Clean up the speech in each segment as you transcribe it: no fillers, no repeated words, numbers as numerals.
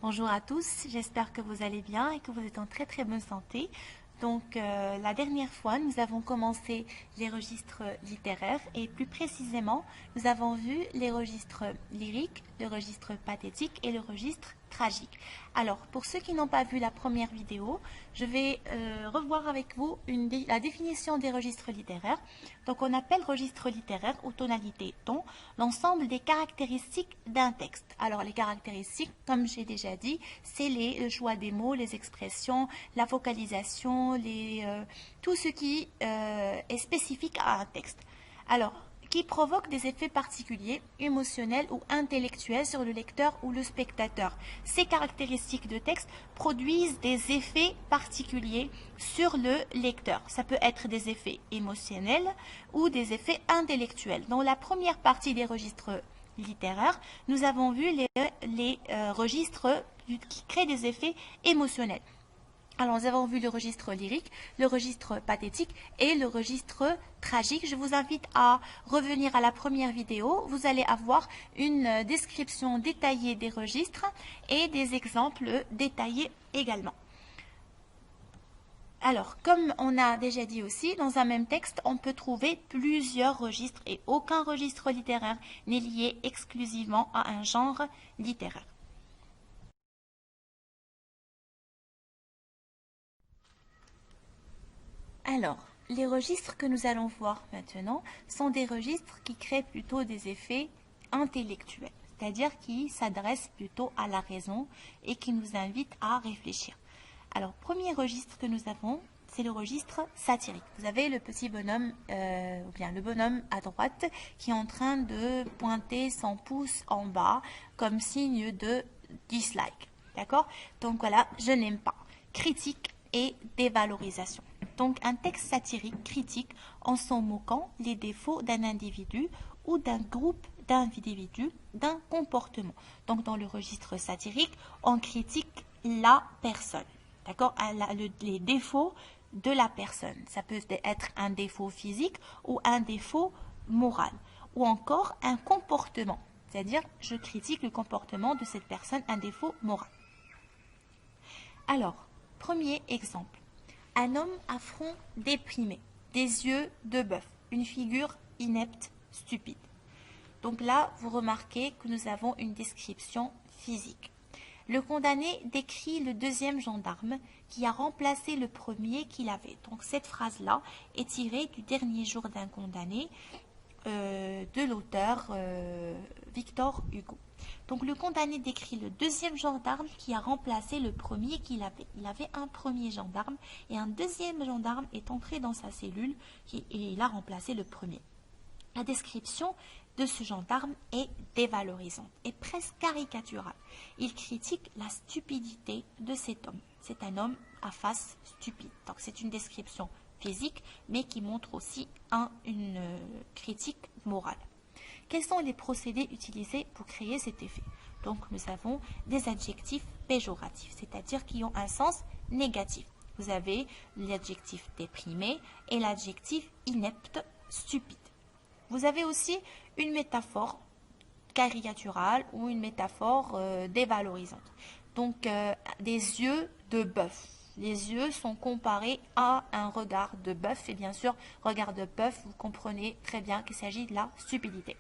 Bonjour à tous, j'espère que vous allez bien et que vous êtes en très bonne santé. Donc la dernière fois, nous avons commencé les registres littéraires et plus précisément, nous avons vu les registres lyriques, le registre pathétique et le registre tragique. Alors, pour ceux qui n'ont pas vu la première vidéo, je vais revoir avec vous la définition des registres littéraires. Donc, on appelle registre littéraire ou tonalité ton l'ensemble des caractéristiques d'un texte. Alors, les caractéristiques, comme j'ai déjà dit, c'est le choix des mots, les expressions, la vocalisation, tout ce qui est spécifique à un texte. Alors, qui provoque des effets particuliers, émotionnels ou intellectuels sur le lecteur ou le spectateur. Ces caractéristiques de texte produisent des effets particuliers sur le lecteur. Ça peut être des effets émotionnels ou des effets intellectuels. Dans la première partie des registres littéraires, nous avons vu les registres qui créent des effets émotionnels. Alors, nous avons vu le registre lyrique, le registre pathétique et le registre tragique. Je vous invite à revenir à la première vidéo. Vous allez avoir une description détaillée des registres et des exemples détaillés également. Alors, comme on a déjà dit aussi, dans un même texte, on peut trouver plusieurs registres et aucun registre littéraire n'est lié exclusivement à un genre littéraire. Alors, les registres que nous allons voir maintenant sont des registres qui créent plutôt des effets intellectuels, c'est-à-dire qui s'adressent plutôt à la raison et qui nous invitent à réfléchir. Alors, premier registre que nous avons, c'est le registre satirique. Vous avez le petit bonhomme, ou bien le bonhomme à droite, qui est en train de pointer son pouce en bas comme signe de dislike. D'accord? Donc voilà, je n'aime pas. Critique et dévalorisation. Donc un texte satirique critique en s'en moquant les défauts d'un individu ou d'un groupe d'individus, d'un comportement. Donc dans le registre satirique, on critique la personne, d'accord, les défauts de la personne. Ça peut être un défaut physique ou un défaut moral ou encore un comportement. C'est-à-dire, je critique le comportement de cette personne, un défaut moral. Alors, premier exemple. Un homme à front déprimé, des yeux de bœuf, une figure inepte, stupide. Donc là, vous remarquez que nous avons une description physique. Le condamné décrit le deuxième gendarme qui a remplacé le premier qu'il avait. Donc cette phrase-là est tirée du dernier jour d'un condamné de l'auteur Victor Hugo. Donc le condamné décrit le deuxième gendarme qui a remplacé le premier qu'il avait. Il avait un premier gendarme et un deuxième gendarme est entré dans sa cellule et il a remplacé le premier. La description de ce gendarme est dévalorisante et presque caricaturale. Il critique la stupidité de cet homme. C'est un homme à face stupide. Donc c'est une description physique mais qui montre aussi une critique morale. Quels sont les procédés utilisés pour créer cet effet? Donc, nous avons des adjectifs péjoratifs, c'est-à-dire qui ont un sens négatif. Vous avez l'adjectif déprimé et l'adjectif inepte, stupide. Vous avez aussi une métaphore caricaturale ou une métaphore dévalorisante. Donc, des yeux de bœuf. Les yeux sont comparés à un regard de bœuf. Et bien sûr, regard de bœuf, vous comprenez très bien qu'il s'agit de la stupidité.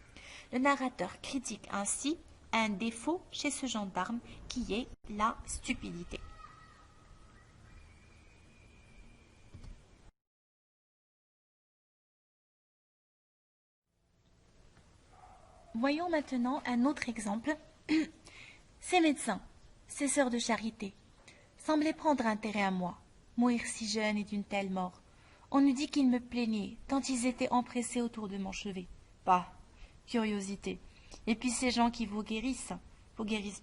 Le narrateur critique ainsi un défaut chez ce gendarme qui est la stupidité. Voyons maintenant un autre exemple. Ces médecins, ces sœurs de charité, semblaient prendre intérêt à moi, mourir si jeune et d'une telle mort. On eût dit qu'ils me plaignaient, tant ils étaient empressés autour de mon chevet. Bah, curiosité. Et puis ces gens qui vous guérissent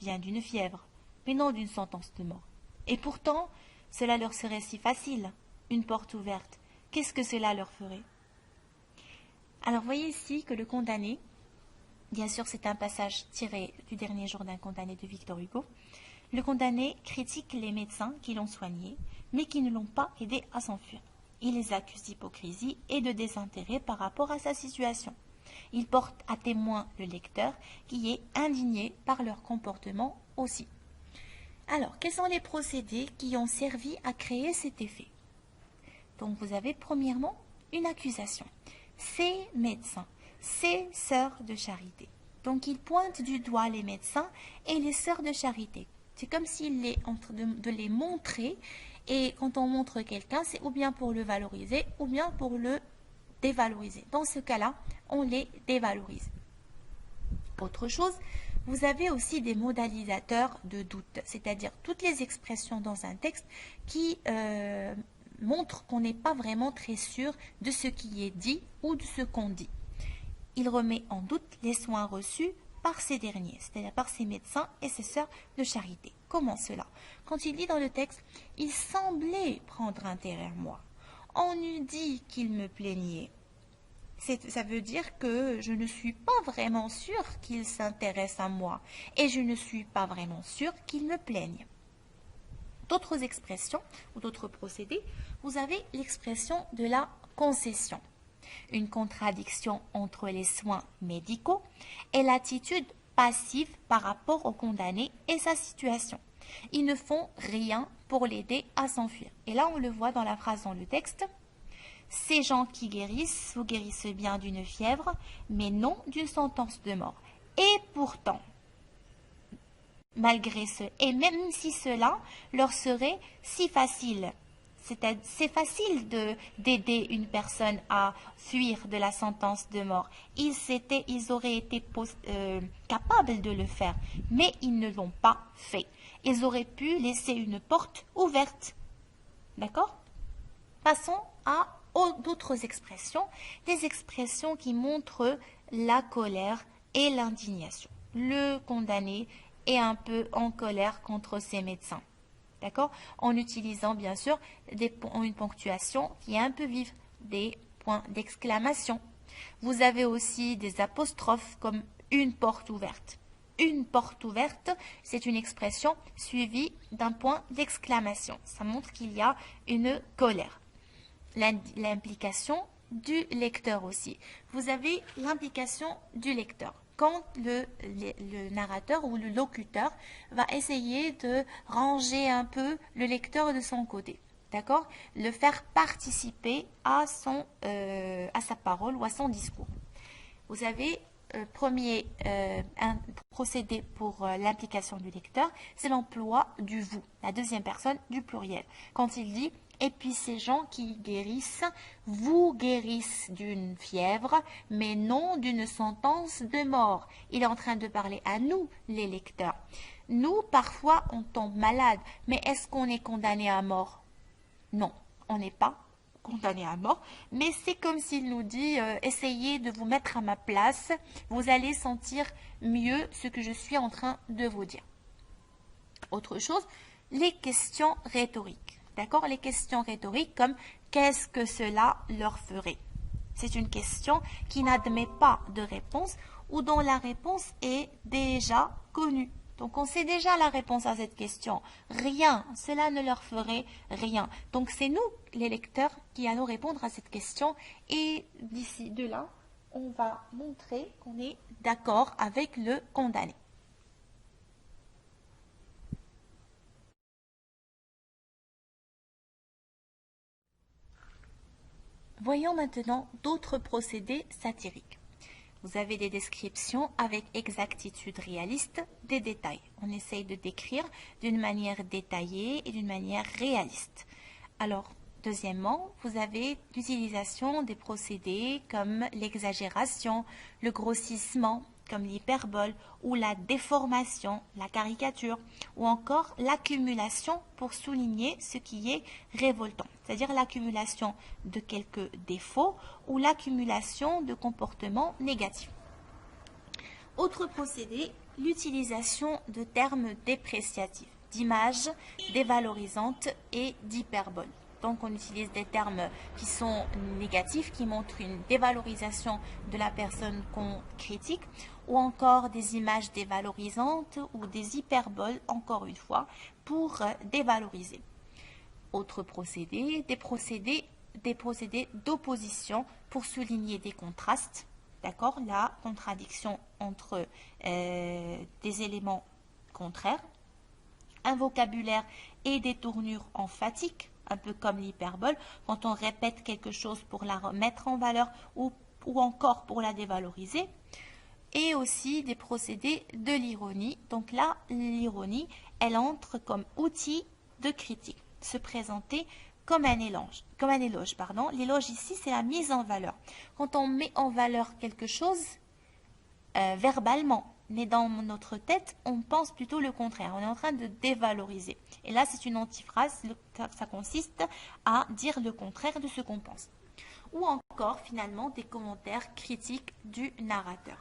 bien d'une fièvre, mais non d'une sentence de mort. Et pourtant, cela leur serait si facile, une porte ouverte. Qu'est-ce que cela leur ferait? Alors voyez ici que le condamné, bien sûr c'est un passage tiré du dernier jour d'un condamné de Victor Hugo, le condamné critique les médecins qui l'ont soigné, mais qui ne l'ont pas aidé à s'enfuir. Il les accuse d'hypocrisie et de désintérêt par rapport à sa situation. Il porte à témoin le lecteur qui est indigné par leur comportement aussi. Alors, quels sont les procédés qui ont servi à créer cet effet? Donc, vous avez premièrement une accusation. Ces médecins, ces sœurs de charité. Donc, ils pointent du doigt les médecins et les sœurs de charité. C'est comme s'il est en train de les montrer. Et quand on montre quelqu'un, c'est ou bien pour le valoriser ou bien pour le dévaloriser. Dans ce cas-là, on les dévalorise. Autre chose, vous avez aussi des modalisateurs de doute, c'est-à-dire toutes les expressions dans un texte qui montrent qu'on n'est pas vraiment très sûr de ce qui est dit ou de ce qu'on dit. Il remet en doute les soins reçus par ces derniers, c'est-à-dire par ces médecins et ces sœurs de charité. Comment cela? Quand il dit dans le texte, il semblait prendre intérêt à moi. On eût dit qu'il me plaignait. Ça veut dire que je ne suis pas vraiment sûre qu'il s'intéresse à moi et je ne suis pas vraiment sûre qu'il me plaigne. D'autres expressions ou d'autres procédés, vous avez l'expression de la concession. Une contradiction entre les soins médicaux et l'attitude passive par rapport au condamné et sa situation. Ils ne font rien pour l'aider à s'enfuir. Et là, on le voit dans la phrase dans le texte. Ces gens qui guérissent vous guérissent bien d'une fièvre, mais non d'une sentence de mort. Et pourtant, malgré ce, et même si cela leur serait si facile, c'est facile d'aider une personne à fuir de la sentence de mort. Ils auraient été capables de le faire, mais ils ne l'ont pas fait. Ils auraient pu laisser une porte ouverte. D'accord? Passons à d'autres expressions, des expressions qui montrent la colère et l'indignation. Le condamné est un peu en colère contre ses médecins. D'accord? En utilisant bien sûr une ponctuation qui est un peu vive, des points d'exclamation. Vous avez aussi des apostrophes comme une porte ouverte. Une porte ouverte, c'est une expression suivie d'un point d'exclamation. Ça montre qu'il y a une colère. L'implication du lecteur aussi. Vous avez l'implication du lecteur. Quand le narrateur ou le locuteur va essayer de ranger un peu le lecteur de son côté, d'accord? Le faire participer à sa parole ou à son discours. Vous avez un procédé pour l'implication du lecteur, c'est l'emploi du vous, la deuxième personne du pluriel. Quand il dit « Et puis ces gens qui guérissent, vous guérissent d'une fièvre, mais non d'une sentence de mort. » Il est en train de parler à nous, les lecteurs. Nous, parfois, on tombe malade, mais est-ce qu'on est condamné à mort? Non, on n'est pas condamné à mort, mais c'est comme s'il nous dit essayez de vous mettre à ma place, vous allez sentir mieux ce que je suis en train de vous dire. Autre chose, les questions rhétoriques. D'accord? Les questions rhétoriques comme qu'est-ce que cela leur ferait? C'est une question qui n'admet pas de réponse ou dont la réponse est déjà connue. Donc, on sait déjà la réponse à cette question. Rien, cela ne leur ferait rien. Donc, c'est nous, les lecteurs, qui allons répondre à cette question. Et d'ici de là, on va montrer qu'on est d'accord avec le condamné. Voyons maintenant d'autres procédés satiriques. Vous avez des descriptions avec exactitude réaliste des détails. On essaye de décrire d'une manière détaillée et d'une manière réaliste. Alors, deuxièmement, vous avez l'utilisation des procédés comme l'exagération, le grossissement, comme l'hyperbole, ou la déformation, la caricature, ou encore l'accumulation pour souligner ce qui est révoltant, c'est-à-dire l'accumulation de quelques défauts ou l'accumulation de comportements négatifs. Autre procédé, l'utilisation de termes dépréciatifs, d'images dévalorisantes et d'hyperbole. Donc, on utilise des termes qui sont négatifs, qui montrent une dévalorisation de la personne qu'on critique, ou encore des images dévalorisantes ou des hyperboles, encore une fois, pour dévaloriser. Autre procédé, des procédés d'opposition pour souligner des contrastes, d'accord, la contradiction entre des éléments contraires. un vocabulaire et des tournures emphatiques, un peu comme l'hyperbole, quand on répète quelque chose pour la remettre en valeur ou encore pour la dévaloriser. Et aussi des procédés de l'ironie. Donc là, l'ironie, elle entre comme outil de critique, se présenter comme un éloge. L'éloge ici, c'est la mise en valeur. Quand on met en valeur quelque chose verbalement, mais dans notre tête, on pense plutôt le contraire. On est en train de dévaloriser. Et là, c'est une antiphrase. Ça consiste à dire le contraire de ce qu'on pense. Ou encore, finalement, des commentaires critiques du narrateur.